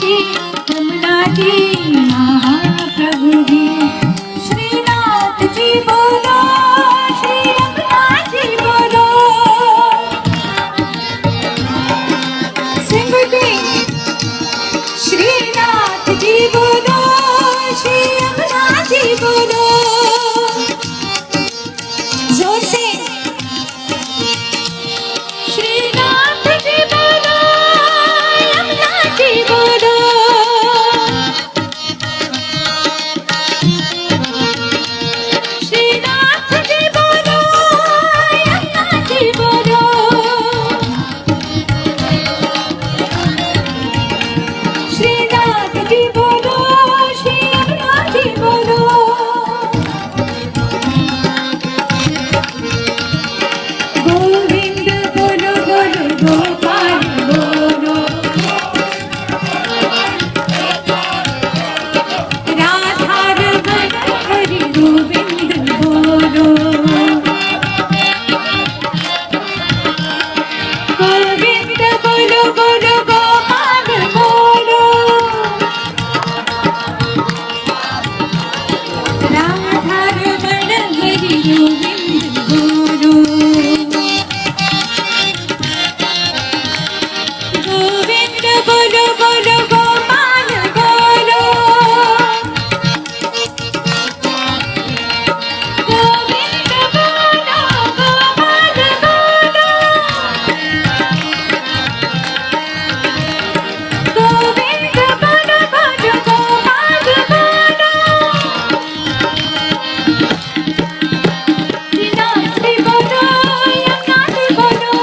जी यमुना जी महाप्रभु जी श्रीनाथ जी बोलो श्री यमुना जी बोलो सिंगटी श्रीनाथ जी बोलो श्री यमुना जी बोलो जोर से श्रीनाथ जी बोलो यमुना जी बोलो श्रीनाथ जी बोलो यमुना जी बोलो श्रीनाथ जी बोलो श्री यमुना जी बोलो गोविंद बोलो बोलो गोपाल बोलो राधा रमण हरि गोविंद बोलो गोविंद बोलो बोलो गोपाल बोलो राधा रमण हरि गोविंद बोलो गोविंद बोलो बोलो गोपाल बोलो गोविंद बोलो गोपाल बोलो गोविंद बोलो बोलो गोपाल बोलो श्रीनाथ जी बोलो यमुना जी बोलो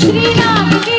श्रीनाथ जी